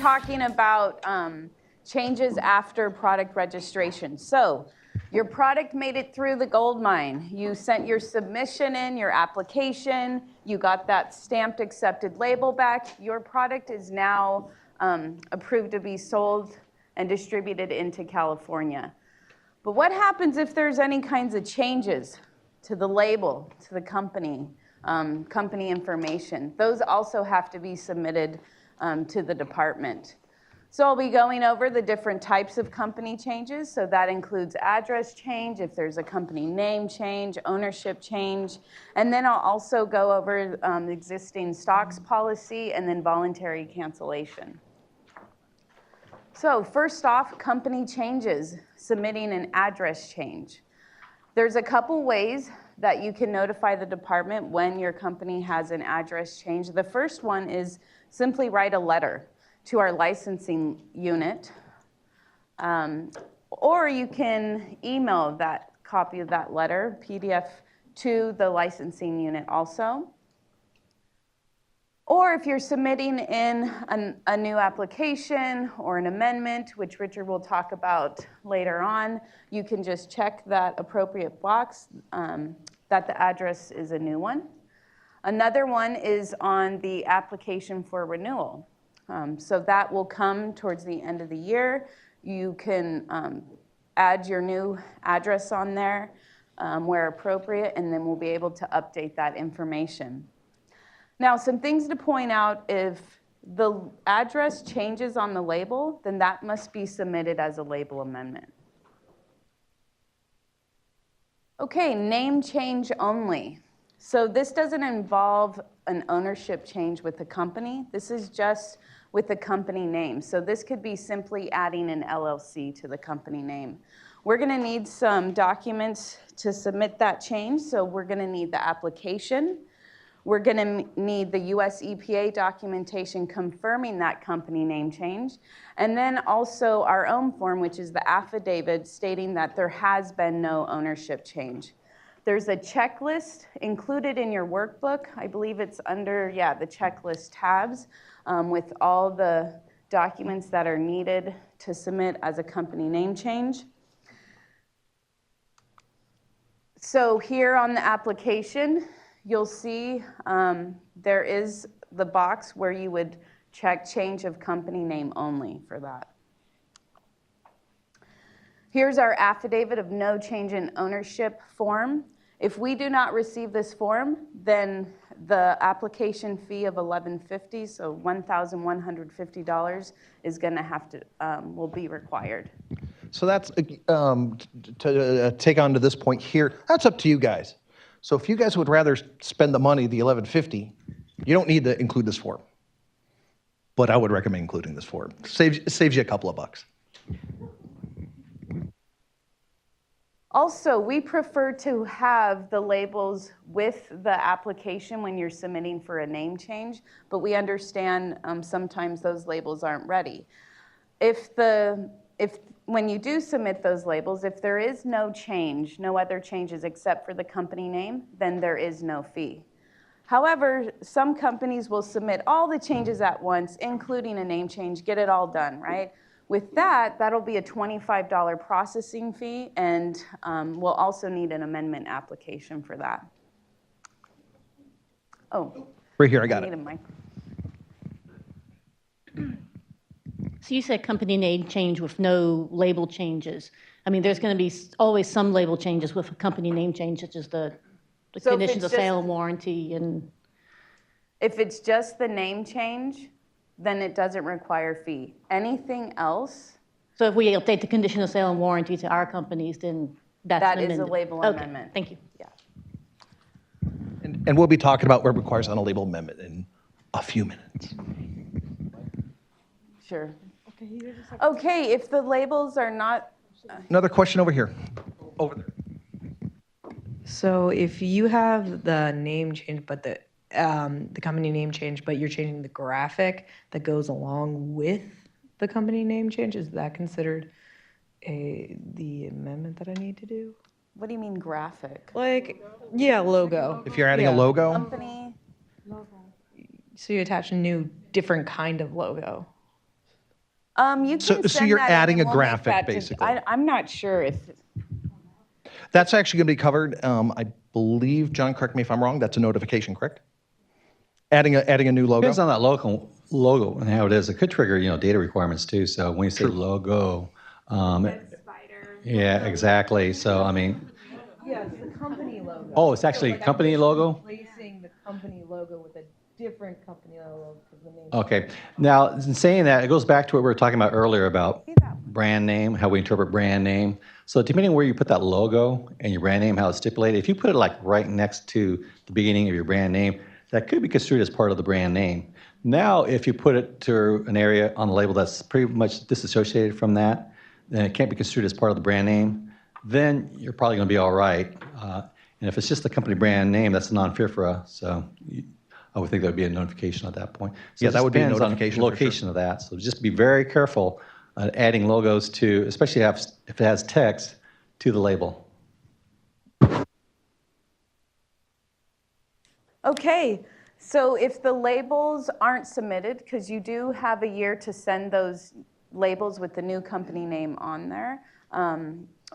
talking about changes after product registration. So your product made it through the gold mine. You sent your submission in, your application. You got that stamped accepted label back. Your product is now approved to be sold and distributed into California. But what happens if there's any kinds of changes to the label, to the company, company information? Those also have to be submitted to the department. So I'll be going over the different types of company changes. So that includes address change, if there's a company name change, ownership change. And then I'll also go over the existing stocks policy and then voluntary cancellation. So first off, company changes, submitting an address change. There's a couple ways that you can notify the department when your company has an address change. The first one is simply write a letter to our licensing unit, or you can email that copy of that letter, PDF, to the licensing unit also. Or if you're submitting in a new application or an amendment, which Richard will talk about later on, you can just check that appropriate box that the address is a new one. Another one is on the application for renewal. So that will come towards the end of the year. You can add your new address on there where appropriate, and then we'll be able to update that information. Now, some things to point out: if the address changes on the label, then that must be submitted as a label amendment. Okay, name change only. So this doesn't involve an ownership change with the company. This is just with the company name. So this could be simply adding an LLC to the company name. We're going to need some documents to submit that change. So we're going to need the application. We're going to need the US EPA documentation confirming that company name change. And then also our own form, which is the affidavit stating that there has been no ownership change. There's a checklist included in your workbook. I believe it's under, the checklist tabs with all the documents that are needed to submit as a company name change. So here on the application, you'll see there is the box where you would check change of company name only for that. Here's our affidavit of no change in ownership form. If we do not receive this form, then the application fee of $1,150, so $1,150, is going to have to will be required. So that's to take on to this point here. That's up to you guys. So if you guys would rather spend the money, the $1,150, you don't need to include this form. But I would recommend including this form. Saves you a couple of bucks. Also, we prefer to have the labels with the application when you're submitting for a name change, but we understand sometimes those labels aren't ready. When you do submit those labels, if there is no change, no other changes except for the company name, then there is no fee. However, some companies will submit all the changes at once, including a name change, get it all done, right? With that, that'll be a $25 processing fee, and we'll also need an amendment application for that. Oh. Right here, I got it. A mic. So you said company name change with no label changes. I mean, there's going to be always some label changes with a company name change, such as the conditions of sale and warranty. And if it's just the name change, then it doesn't require fee. Anything else? So if we update the condition of sale and warranty to our companies, then that is a label amendment. Thank you. Yeah. And we'll be talking about what requires on a label amendment in a few minutes. Sure. Okay, if the labels are not... Another question over here. Over there. So if you have the name change, but the company name change, but you're changing the graphic that goes along with the company name change, is that considered the amendment that I need to do? What do you mean graphic? Like, yeah, logo. If you're adding a logo? Company. So you attach a new, different kind of logo. You So- can so send you're that in adding and a we'll make graphic, that basically. I'm not sure if, That's actually going to be covered. I believe, John, correct me if I'm wrong, that's a notification, correct? Adding a new logo? Depends on that logo and how it is. It could trigger, data requirements too. So when you say logo, yeah, exactly. So I mean, Yeah, it's the company logo. oh, it's actually company logo. Replacing the company logo with a different company logo because the name. Okay. Now, in saying that, it goes back to what we were talking about earlier about brand name, how we interpret brand name. So depending on where you put that logo and your brand name, how it's stipulated, if you put it like right next to the beginning of your brand name, that could be construed as part of the brand name. Now, if you put it to an area on the label that's pretty much disassociated from that, then it can't be construed as part of the brand name, then you're probably going to be all right. And if it's just the company brand name, that's a non-fear for us. So I would think that would be a notification at that point. So Yeah, it that just would be a depends on notification for sure. location of that. So just be very careful adding logos to, especially if it has text, to the label. okay. So if the labels aren't submitted, because you do have a year to send those labels with the new company name on there,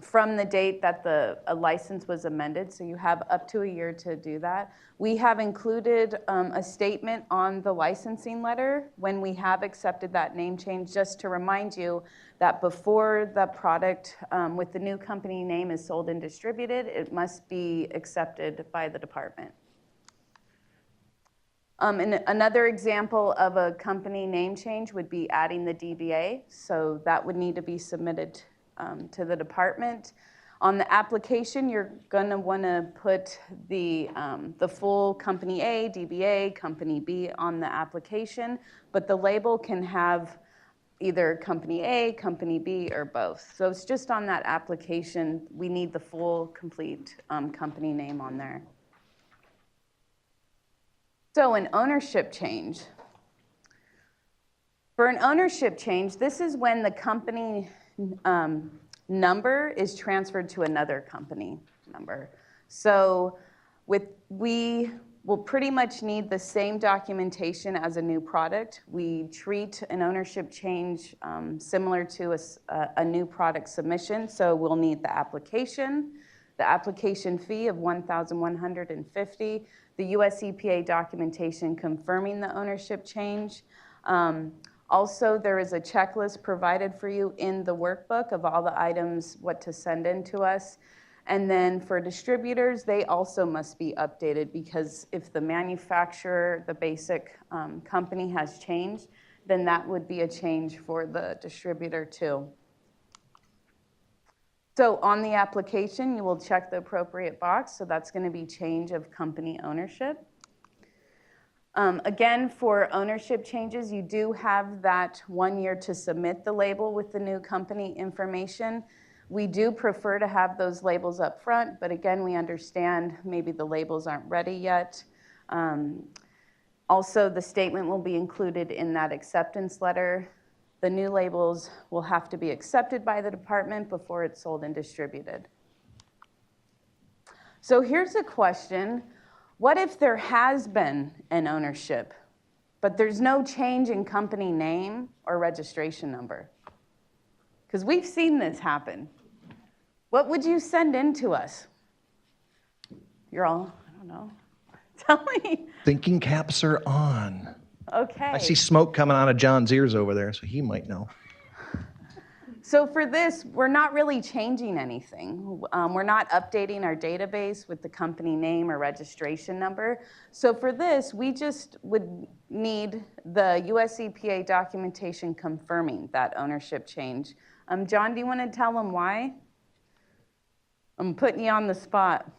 from the date that a license was amended, so you have up to a year to do that. We have included a statement on the licensing letter when we have accepted that name change, just to remind you that before the product with the new company name is sold and distributed, it must be accepted by the department. And another example of a company name change would be adding the DBA, so that would need to be submitted to the department. On the application, you're going to want to put the full company A, DBA, company B on the application, but the label can have either company A, company B, or both. So it's just on that application, we need the full, complete company name on there. So an ownership change. For an ownership change, this is when the company number is transferred to another company number. So we will pretty much need the same documentation as a new product. We treat an ownership change similar to a new product submission. So we'll need the application fee of $1,150, the US EPA documentation confirming the ownership change. Also, there is a checklist provided for you in the workbook of all the items, what to send in to us. And then for distributors, they also must be updated, because if the manufacturer, the basic company has changed, then that would be a change for the distributor too. So on the application, you will check the appropriate box. So that's going to be change of company ownership. Again, for ownership changes, you do have that 1 year to submit the label with the new company information. We do prefer to have those labels up front, but again, we understand maybe the labels aren't ready yet. Also, the statement will be included in that acceptance letter. The new labels will have to be accepted by the department before it's sold and distributed. So here's a question. What if there has been an ownership, but there's no change in company name or registration number? Because we've seen this happen. What would you send in to us? You're all, I don't know. Tell me. Thinking caps are on. Okay. I see smoke coming out of John's ears over there, so he might know. So for this, we're not really changing anything. We're not updating our database with the company name or registration number. So for this, we just would need the US EPA documentation confirming that ownership change. John, do you want to tell them why? I'm putting you on the spot.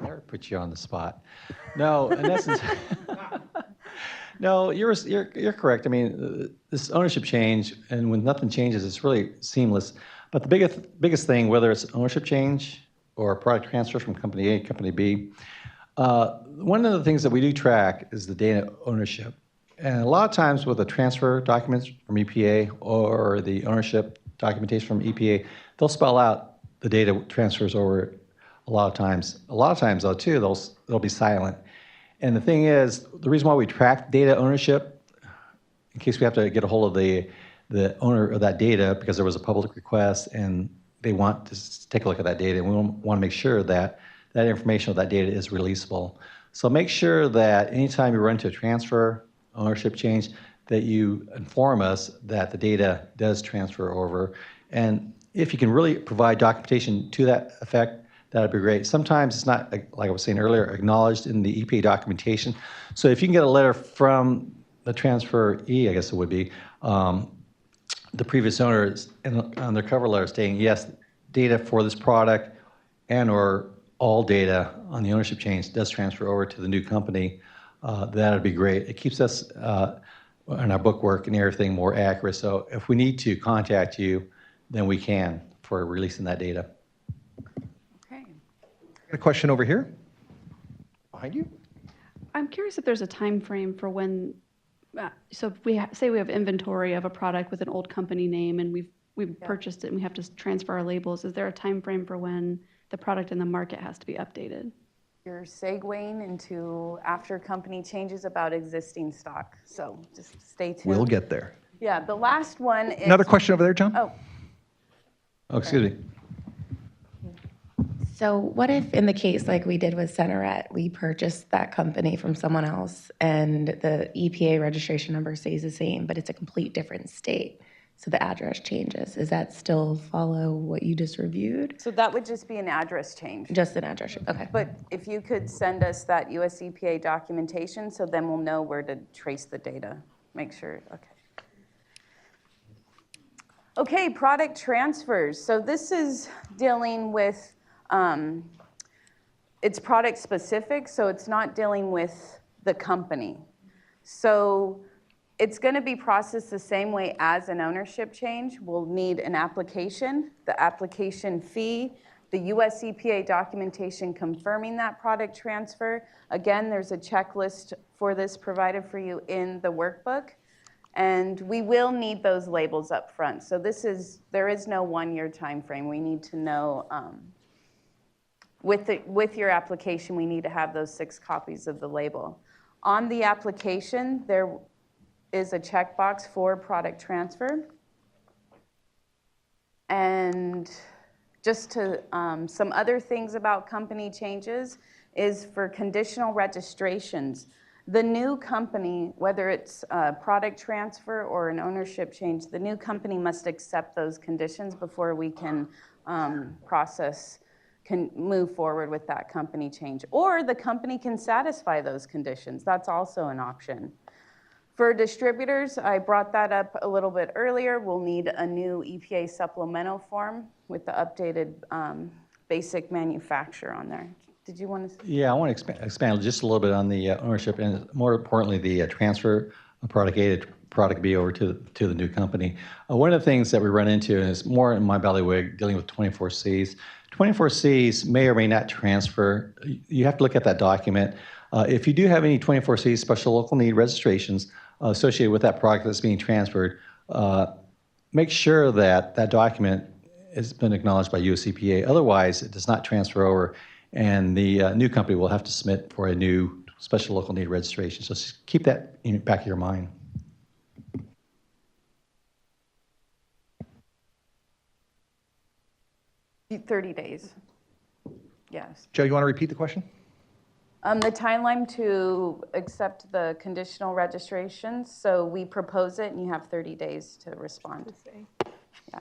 Never put you on the spot. No, in essence, no, you're correct. I mean, this ownership change, and when nothing changes, it's really seamless. But the biggest thing, whether it's ownership change or a product transfer from company A to company B, one of the things that we do track is the data ownership. And a lot of times with the transfer documents from EPA or the ownership documentation from EPA, they'll spell out the data transfers over a lot of times. A lot of times, though, too, they'll be silent. And the thing is, the reason why we track data ownership, in case we have to get a hold of the the owner of that data, because there was a public request and they want to take a look at that data, and we want to make sure that that information of that data is releasable. So make sure that anytime you run into a transfer, ownership change, that you inform us that the data does transfer over. And if you can really provide documentation to that effect, that'd be great. Sometimes it's not, like I was saying earlier, acknowledged in the EPA documentation. So if you can get a letter from the transferee, I guess it would be, the previous owner on their cover letter stating, yes, data for this product and or all data on the ownership change does transfer over to the new company, that would be great. It keeps us in our bookwork and everything more accurate. So if we need to contact you, then we can for releasing that data. Okay. A question over here, behind you. I'm curious if there's a time frame for when, so if we say we have inventory of a product with an old company name and we've purchased it and we have to transfer our labels, is there a time frame for when the product in the market has to be updated? You're segueing into after company changes about existing stock, so just stay tuned. We'll get there. Yeah, the last one is... Another question over there, John? Oh, Oh, excuse me. So what if in the case like we did with Centeret, we purchased that company from someone else and the EPA registration number stays the same, but it's a complete different state, so the address changes? Does that still follow what you just reviewed? so that would just be an address change. Just an address, okay. But if you could send us that US EPA documentation, so then we'll know where to trace the data. Make sure, okay. Okay, product transfers. So this is dealing with, it's product specific, so it's not dealing with the company. So it's going to be processed the same way as an ownership change. We'll need an application, the application fee, the US EPA documentation confirming that product transfer. Again, there's a checklist for this provided for you in the workbook. And we will need those labels up front. So there is no one-year time frame. We need to know, with your application, we need to have those 6 copies of the label. On the application, there is a checkbox for product transfer. And just to, some other things about company changes is for conditional registrations. The new company, whether it's a product transfer or an ownership change, the new company must accept those conditions before we can can move forward with that company change. Or the company can satisfy those conditions. That's also an option. For distributors, I brought that up a little bit earlier. We'll need a new EPA supplemental form with the updated basic manufacturer on there. Did you want to? Yeah, I want to expand just a little bit on the ownership and more importantly, the transfer of product A to product B over to the new company. One of the things that we run into, and it's more in my bailiwick, dealing with 24Cs. 24Cs may or may not transfer. You have to look at that document. If you do have any 24C special local need registrations associated with that product that's being transferred, make sure that that document has been acknowledged by US EPA. Otherwise, it does not transfer over. And the new company will have to submit for a new special local need registration. So just keep that in the back of your mind. – 30 days. Yes. Joe, you want to repeat the question? The timeline to accept the conditional registrations. So we propose it, and you have 30 days to respond. Yeah.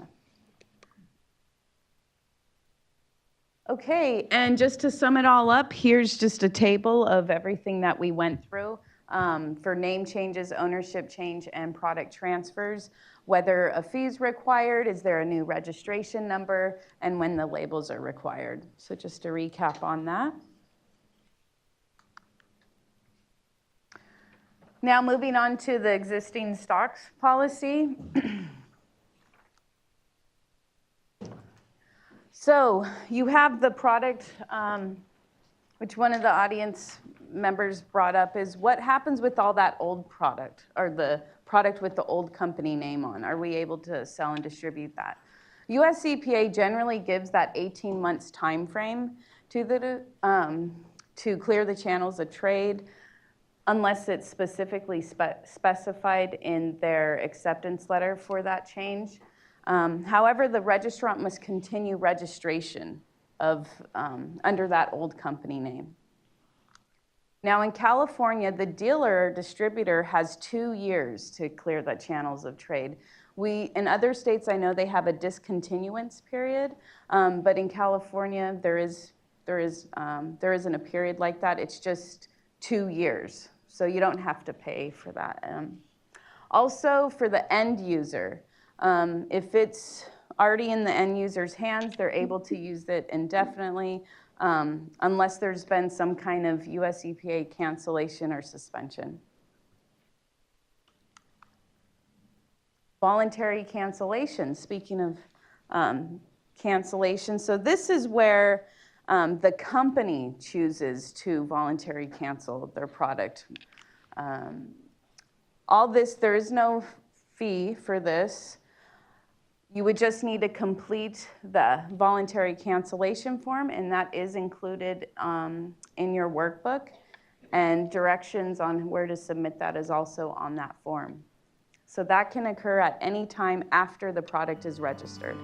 Okay, and just to sum it all up, here's just a table of everything that we went through for name changes, ownership change, and product transfers, whether a fee is required, is there a new registration number, and when the labels are required. So just to recap on that. Now moving on to the existing stocks policy. So you have the product, which one of the audience members brought up is what happens with all that old product or the product with the old company name on? Are we able to sell and distribute that? US EPA generally gives that 18 months time frame to clear the channels of trade. unless it's specifically specified in their acceptance letter for that change. However, the registrant must continue registration of under that old company name. Now in California, the dealer or distributor has 2 years to clear the channels of trade. In other states, I know they have a discontinuance period, but in California, there isn't a period like that. It's just 2 years, so you don't have to pay for that. Also, for the end user, if it's already in the end user's hands, they're able to use it indefinitely, unless there's been some kind of US EPA cancellation or suspension. Voluntary cancellation, speaking of cancellation, so this is where the company chooses to voluntarily cancel their product. All this, there is no fee for this. You would just need to complete the voluntary cancellation form, and that is included in your workbook. And directions on where to submit that is also on that form. So that can occur at any time after the product is registered.